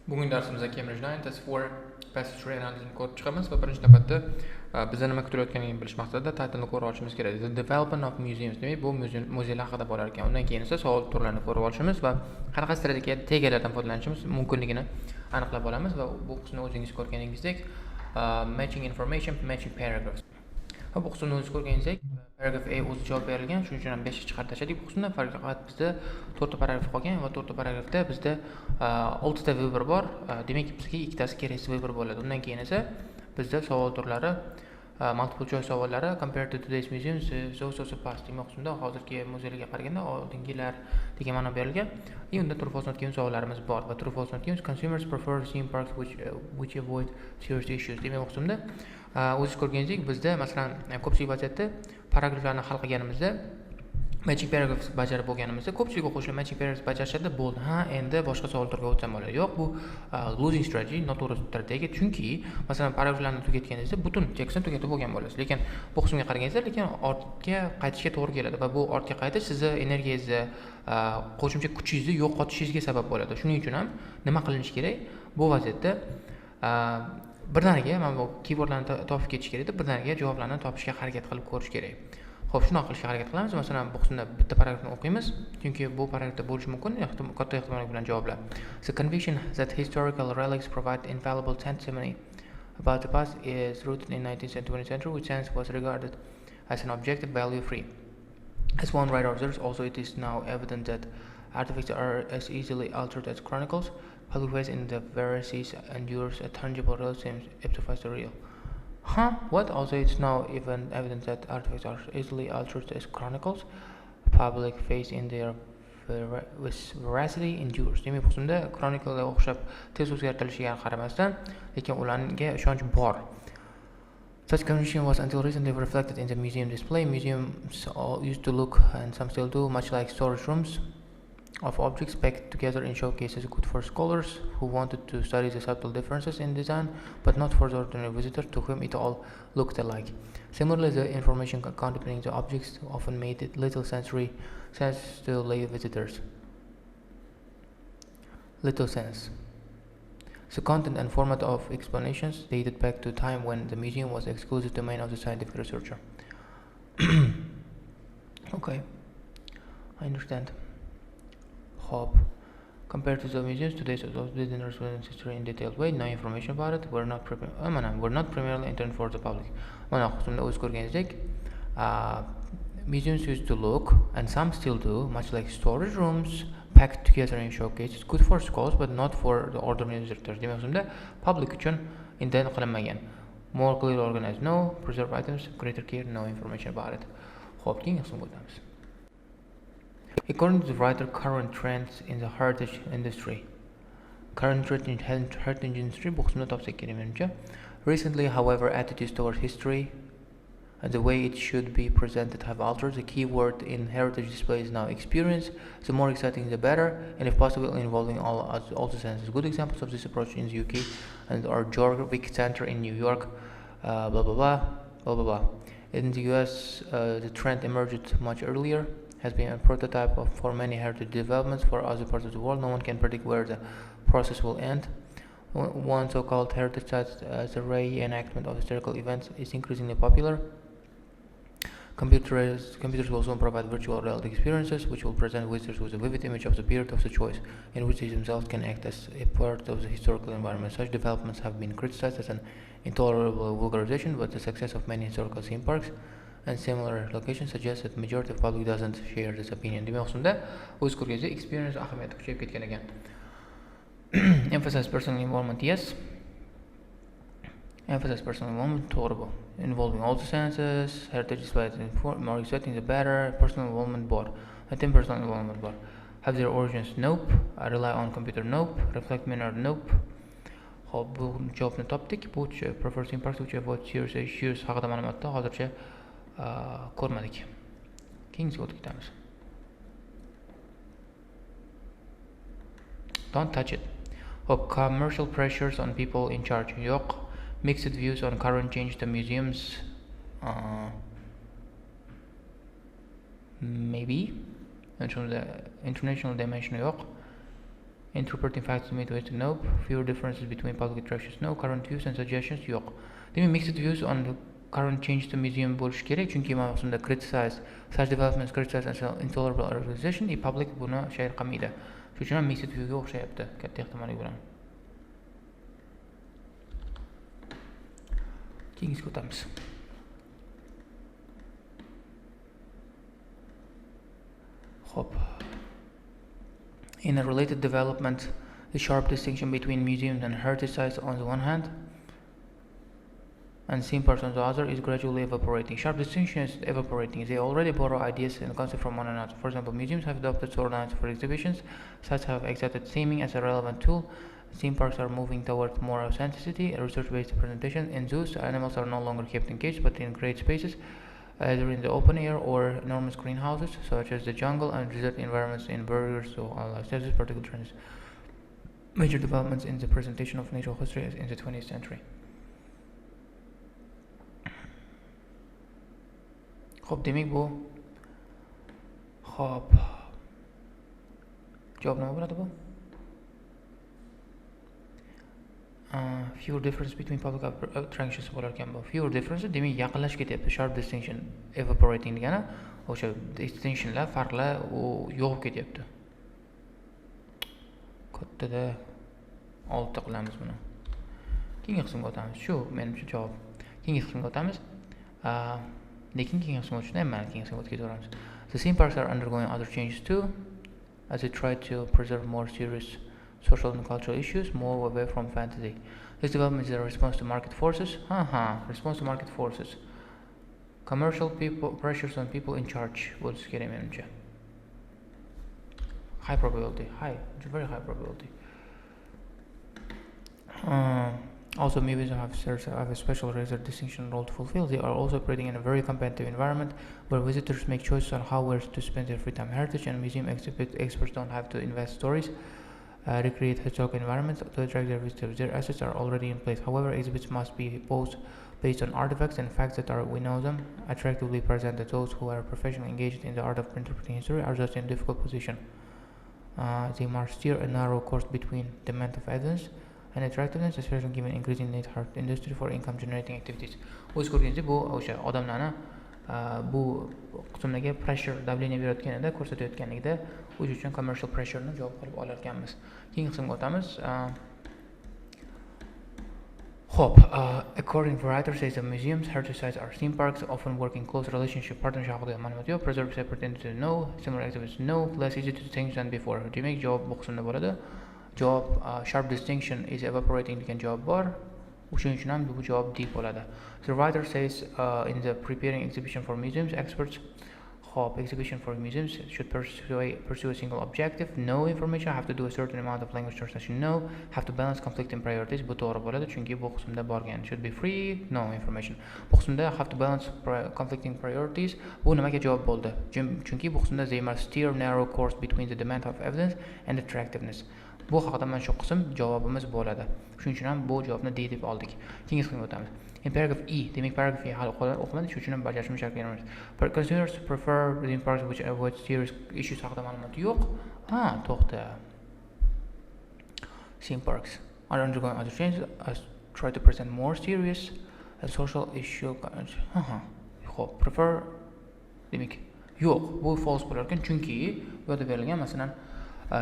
Bugun darsimizda Cambridge 9 test 4 passage tree analysis ko'rib chiqamiz va birinchi navbatda bizda nima kutilayotganligini bilish maqsadida titlni ko'rib olishimiz kerak. The development of museums, demak bu muzeylar haqida bo'lar ekan. Undan keyin esa savol turlarini ko'rib olishimiz va qanaqa strategiyalardan foydalanishimiz mumkinligini aniqlab olamiz va bu qismni o'zingiz ko'rganingizdek matching information, matching paragraphs. Bu qismni o'zingiz ko'rganingizdek paragraf A o'zi javob berilgan, shuning uchun ham 5 ga chiqarib tashladik. Bu qismda faqat bizda 4 ta paragraf qolgan va 4 ta paragrafda bizda 6 ta vibra bor. Demak, bizga ikkitasi kerakli vibra bo'ladi. Undan keyin esa bizda savol turlari, multiple choice savollari compared to today's museums, so past demak qismda hozirgi muzeylarga qaraganda oldingilar degan ma'no berilgan. Unda true false not given savollarimiz bor va true false not given consumers prefer theme parks which avoid serious issues. Demak, qismda o'zingiz ko'rganingizdek bizda masalan ko'pchilik vaziyatda paragraflarni hal qilganimizda matching paragraphs bajarib bo'lganimizda ko'pchilik o'quvchilar matching paragraphs bajarishadi, bo'ldi, ha endi boshqa savol turga o'tsam bo'ladi. Yo'q, bu losing strategy, noto'g'ri strategiya. Chunki masalan paragraflarni tugatganingizda butun tekstni tugatib bo'lgan bo'lasiz, lekin bu qismga qaraganingizda lekin ortga qaytishga to'g'ri keladi va bu ortga qaytish sizni energiyangizni, qo'shimcha kuchingizni yo'qotishingizga sabab bo'ladi. Shuning uchun ham nima qilinishi kerak? Bu vaziyatda birdaniga mana bu keywordlarni topib ketish kerak edi, birdaniga javoblarni topishga harakat qilib ko'rish kerak. Xo'p, shuni qilishga harakat qilamiz. Masalan, bu qismda bitta paragrafni o'qiymiz, chunki bu paragrafda bo'lishi mumkin, katta ehtimollik bilan javoblar. The conviction that historical relics provide infallible testimony about the past is rooted in 19th and 20th century, which hence was regarded as an objective value free. As one writer observes, also it is now evident that artifacts are as easily altered as chronicles. Public faith in the veracies endures a tangible relation amplifies the real. What? Also, it's now even evident that artifacts are easily altered as chronicles. Public faith in their veracity endures. Demak, bu qismda chronicle'ga o'xshab tez o'zgartirishiga qaramasdan, lekin ularga ishonch bor. Such conviction was until recently reflected in the museum display. Museums all used to look, and some still do, much like storage rooms of objects packed together in showcases, good for scholars who wanted to study the subtle differences in design, but not for the ordinary visitor to whom it all looked alike. Similarly, the information accompanying the objects often made little sense to lay visitors. Little sense. The content and format of explanations dated back to a time when the museum was exclusive domain of the scientific researcher. Okay, I understand. Hope. Compared to the museums, today's didn't students history in detailed way. No information about it. We're not primarily intended for the public. Mana qismda o'z ko'rganingizdek, museums used to look, and some still do, much like storage rooms packed together in showcases, good for scholars but not for the ordinary visitors. Demak, qismda public uchun intend qilinmagan. More clearly organized, no. Preserve items, greater care, no information about it. Xo'p, keyingi qismga o'tamiz. According to the writer, current trends in the heritage industry. Current trends in heritage industry bu qismda topsak kerak menimcha. Recently, however, attitudes towards history and the way it should be presented have altered. The key word in heritage display is now experience. The more exciting, the better, and if possible, involving all the senses. Good examples of this approach in the UK and our Jorvik Center in New York. Blah blah blah blah blah blah. In the US, the trend emerged much earlier. Has been a prototype for many heritage developments for other parts of the world. No one can predict where the process will end. One so-called heritage site as a reenactment of historical events is increasingly popular. Computers will soon provide virtual reality experiences which will present visitors with a vivid image of the period of the choice, in which they themselves can act as a part of the historical environment. Such developments have been criticized as an intolerable vulgarization, but the success of many historical theme parks and similar locations suggests that majority of public doesn't share this opinion. Demak, qismda o'z ko'rgazda experience ahamiyati kuchayib ketgan ekan. Emphasize personal involvement, yes. Emphasize personal involvement, to'g'ri bu. Involving all the senses, heritage display more exciting the better, personal involvement bor. Then personal involvement bor. Have their origins, nope. I rely on computer, nope. Reflect manner, nope. Xo'p, bu javobni topdik. Bu prefer theme parks which avoid serious issues haqida ma'lumotni hozircha ko'rmadik. Keyingiga o'tib ketamiz. Don't touch it. Commercial pressures on people in charge. Yo'q. Mixed views on current change to museums. Maybe. International dimension yo'q. Interpreting facts to ways to know. Fewer differences between public attractions. No. Current views and suggestions. Yo'q. Demak, mixed views on the current change to museum bo'lishi kerak, chunki mavzusida criticize, such developments criticize as an intolerable organization, public buni shayr qilmaydi. Shuning uchun ham mixed viewga o'xshayapti, katta ehtimollik bilan. Keyingiga o'tamiz. Hop. In a related development, the sharp distinction between museums and heritage sites on the one hand and theme parks on the other is gradually evaporating. Sharp distinction is evaporating. They already borrow ideas and concepts from one another. For example, museums have adopted storylines for exhibitions, sites have accepted theming as a relevant tool, theme parks are moving towards more authenticity, research-based presentation. In zoos, animals are no longer kept in cages but in great spaces, either in the open air or enormous greenhouses, such as the jungle and desert environments in barriers to wildlife. This particular trend is major developments in the presentation of natural history in the 20th century. Hop, demak bu. Hop. Javob nima bo'ladi bu? Fewer difference between public attractions bo'lar ekan bu. Fewer difference demak yaqinlashib ketyapti. Sharp distinction evaporating degani o'sha distinctionlar, farqlar u yo'q ketyapti. Kattada 6 qilamiz buni. Keyingi qismga o'tamiz. Shu menimcha javob. Keyingi qismga o'tamiz. Lekin keyingi qismga o'tishdan mana keyingi qismga o'tkazaveramiz. The theme parks are undergoing other changes too, as they try to preserve more serious social and cultural issues, more away from fantasy. This development is a response to market forces. Response to market forces. Commercial pressures on people in charge. What's getting menimcha? High probability. Very high probability. Also, museums have a special razor distinction role to fulfill. They are also operating in a very competitive environment where visitors make choices on how where to spend their free time. Heritage and museum experts don't have to invest stories, recreate historical environments to attract their visitors. Their assets are already in place. However, exhibits must be both based on artifacts and facts that are, we know them, attractively presented. Those who are professionally engaged in the art of interpreting history are just in a difficult position. They must steer a narrow course between demand of evidence and attractiveness, especially given increasing need for industry for income generating activities. O'z ko'rganda bu o'sha odamlarni bu qismdagi pressure, давление berayotganida, ko'rsatayotganligida o'sha uchun commercial pressure ni javob qilib olar ekanmiz. Keyingi qismga o'tamiz. According to writer says the museums, heritage sites are theme parks, often work in close relationship, partnership haqida ma'lumot yo'q, preserve separate entities no, similar activities no, less easy to distinguish than before. Demak, javob bu qismda bo'ladi. Javob sharp distinction is evaporating degan javob bor. O'shuning uchun ham bu javob D bo'ladi. The writer says in the preparing exhibition for museums, experts exhibition for museums should pursue a single objective, know information, have to do a certain amount of language translation, have to balance conflicting priorities. Bu to'g'ri bo'ladi, chunki bu qismda borgan. Should be free, no information. Bu qismda have to balance conflicting priorities. Bu nimaga javob bo'ldi? Chunki bu qismda they must steer narrow course between the demand of evidence and attractiveness. Bu haqida mana shu qism javobimiz bo'ladi. Shuning uchun ham bu javobni D deb oldik. Keyingi qismga o'tamiz. In paragraph E, demak paragraph E hali o'qimadik, shuning uchun ham bajarishni shart emas. Consumers prefer theme parks which avoid serious issues haqida ma'lumot yo'q. To'xta. Theme parks are undergoing other changes as try to present more serious and social issue. Prefer demak yo'q. Bu false bo'lar ekan, chunki bu yerda berilgan masalan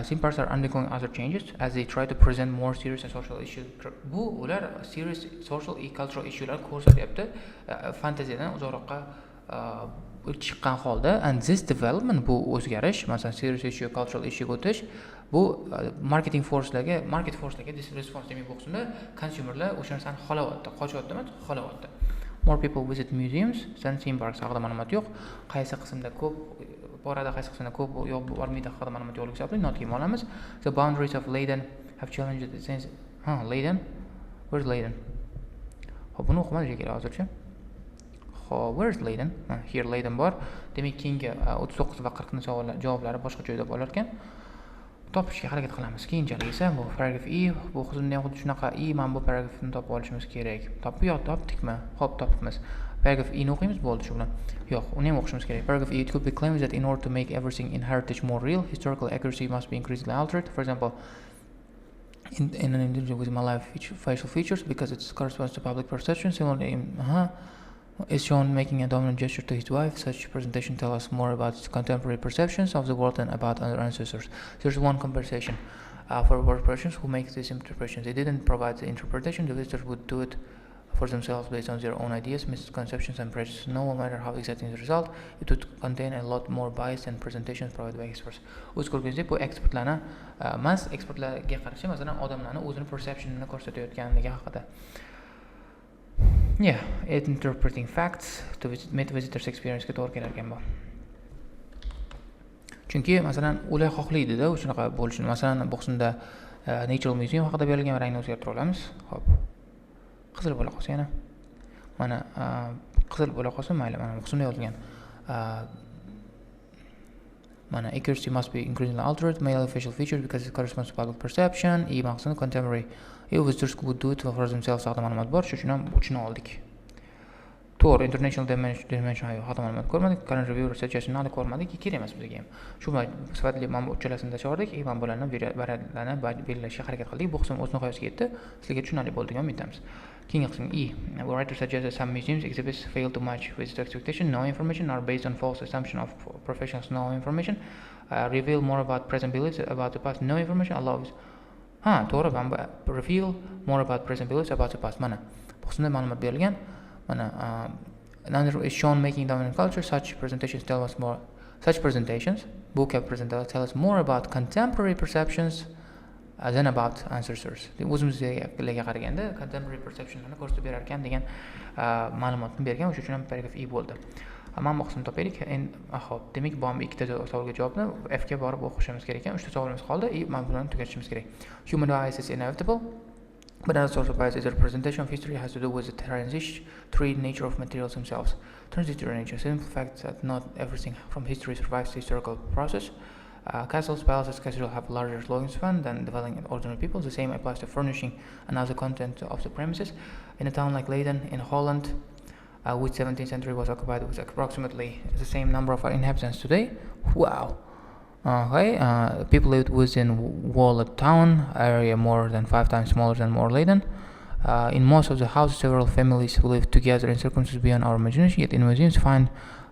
theme parks are undergoing other changes as they try to present more serious and social issues. Bu ular serious social and cultural issuelar ko'rsatyapti, fantaziyadan uzoqroqqa chiqqan holda. And this development, bu o'zgarish, masalan serious issue, cultural issue o'tish, bu market forcelarga response demak bu qismda consumerlar o'sha narsani xohlayapti, qochyaptimi, xohlayapti. More people visit museums than theme parks haqida ma'lumot yo'q. Qaysi qismda ko'p borada, qaysi qismda ko'p yo'q bormaydi haqida ma'lumot yo'qligi sababli notga olamiz. The boundaries of Leiden have challenged the sense. Leiden? Where's Leiden? Buni o'qimadik kerak hozircha. Where's Leiden? Here Leiden bor. Demak, keyingi 39 va 40 savollar javoblari boshqa joyda bo'lar ekan. Topishga harakat qilamiz. Keyinchalik esa bu paragraf E, bu xuddi shunaqa E, mana bu paragrafni topib olishimiz kerak. Topdikmi? Xo'p, topibmiz. Paragraph E ni o'qiymiz, bo'ldi shu bilan. Yo'q, uni ham o'qishimiz kerak. Paragraph E, it could be claimed that in order to make everything in heritage more real, historical accuracy must be increasingly altered. For example, in an individual with malign facial features because it corresponds to public perception. Similarly, is shown making a dominant gesture to his wife. Such presentation tells us more about contemporary perceptions of the world than about our ancestors. There's one conversation for word persons who make these interpretations. They didn't provide the interpretation. The visitors would do it for themselves based on their own ideas, misconceptions, and prejudices. No matter how exciting the result, it would contain a lot more bias than presentations provided by experts. O'z ko'rganingizdek, bu ekspertlarni emas, ekspertlarga qarshi, masalan, odamlarni o'zini perceptionini ko'rsatayotganligi haqida. Yeah, interpreting facts to meet visitors experience ga to'g'ri kelar ekan bu. Chunki masalan, ular xohlaydi-da shunaqa bo'lishini. Masalan, Boxunda Natural Museum haqida berilgan rangni o'zgartira olamiz. Xo'p. Qizil bo'la qolsa yana. Mana qizil bo'la qolsa mayli, mana Boxunda yozilgan. Mana accuracy must be increasingly altered, male facial features because it corresponds to public perception. Maqsadi contemporary. Visitors would do it for themselves haqida ma'lumot bor, shuning uchun ham uchini oldik. To'g'ri, international dimension haqida ma'lumot ko'rmadik, current review suggestion haqida ko'rmadik, kerak emas bizga ham. Shu bilan sifatli mana bu uchalasini tashladik, mana bularni belgilashga harakat qildik. Bu qism o'z nihoyasiga yetdi. Sizlarga tushunarli bo'ldi degan umidamiz. Keyingi qism The writer suggests that some museums exhibits fail to match visitor expectation. No information are based on false assumption of professionals. No information reveal more about present beliefs about the past. No information allows to'g'ri, reveal more about present beliefs about the past. Mana bu qismda ma'lumot berilgan. Mana another is shown making dominant culture. Such presentations tell us more. Such presentations, book of presentations, tell us more about contemporary perceptions than about ancestors. O'zimizga qaraganda contemporary perceptionlarni ko'rsatib berar ekan degan ma'lumotni bergan. O'sha uchun ham paragraf E bo'ldi. Mana bu qismni topaylik. Xo'p, demak bu ham ikkita savolga javobni F ga borib o'qishimiz kerak ekan. 3 ta savolimiz qoldi. Mana bularni tugatishimiz kerak. Human bias is inevitable. But another source of bias is the representation of history has to do with the transitory nature of materials themselves. Transitory nature, simple fact that not everything from history survives the historical process. Castles, palaces, cathedrals have larger slogan span than dwelling ordinary people. The same applies to furnishing and other content of the premises. In a town like Leiden in Holland, which 17th century was occupied with approximately the same number of inhabitants today. Wow. People lived within walled town area more than 5 times smaller than Leiden. In most of the houses, several families lived together in circumstances beyond our imagination. Yet in museums, fine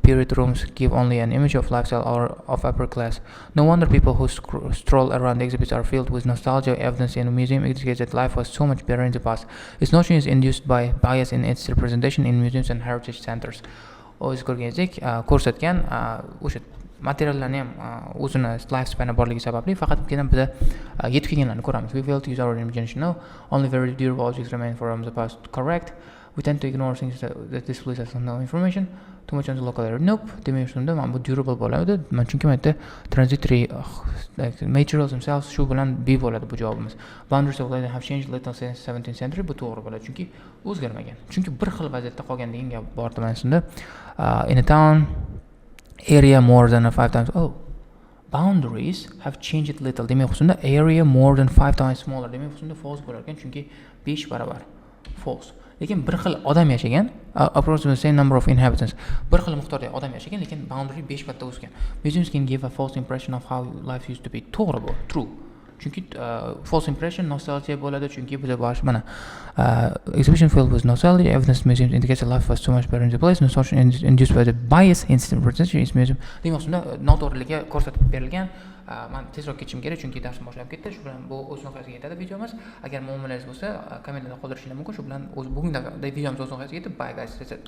period rooms give only an image of lifestyle or of upper class. No wonder people who stroll around the exhibits are filled with nostalgia. Evidence in a museum indicates that life was so much better in the past. This notion is induced by bias in its representation in museums and heritage centers. O'z ko'rganingizdek ko'rsatgan o'sha materiallarni ham o'zini lifespani borligi sababli faqatgina biz yetib kelganlarni ko'ramiz. We fail to use our imagination now. Only very durable objects remain from the past. Correct. We tend to ignore things that displays us no information. Too much on the local area. Nope. Demak shunda mana bu durable bo'ladi. Men chunki men aytdi transitory materials themselves shu bilan B bo'ladi bu javobimiz. Boundaries of Leiden have changed little since 17th century. Bu to'g'ri bo'ladi chunki o'zgarmagan. Chunki bir xil vaziyatda qolgan degan gap bor mana shunda. In a town area more than 5 times. Boundaries have changed little. Demak shunda area more than 5 times smaller. Demak shunda false bo'lar ekan chunki 5 barobar. False. Lekin bir xil odam yashagan, approximately the same number of inhabitants. Bir xil miqdorda odam yashagan, lekin boundary 5 marta o'sgan. Museums can give a false impression of how life used to be. To'g'ri bu, true. Chunki false impression nostalgia bo'ladi, chunki biz bosh mana exhibition filled with nostalgia. Evidence museums indicates that life was so much better in the place. Nostalgia induced by the bias instant representation in museum. Demak, shunda noto'g'riligi ko'rsatib berilgan. Men tezroq ketishim kerak chunki dars boshlab ketdi. Shu bilan bu o'z nihoyasiga yetadi videomiz. Agar muammolaringiz bo'lsa, kommentlarda qoldirishingiz mumkin. Shu bilan bugungi videomiz o'z nihoyasiga yetdi. Bye guys.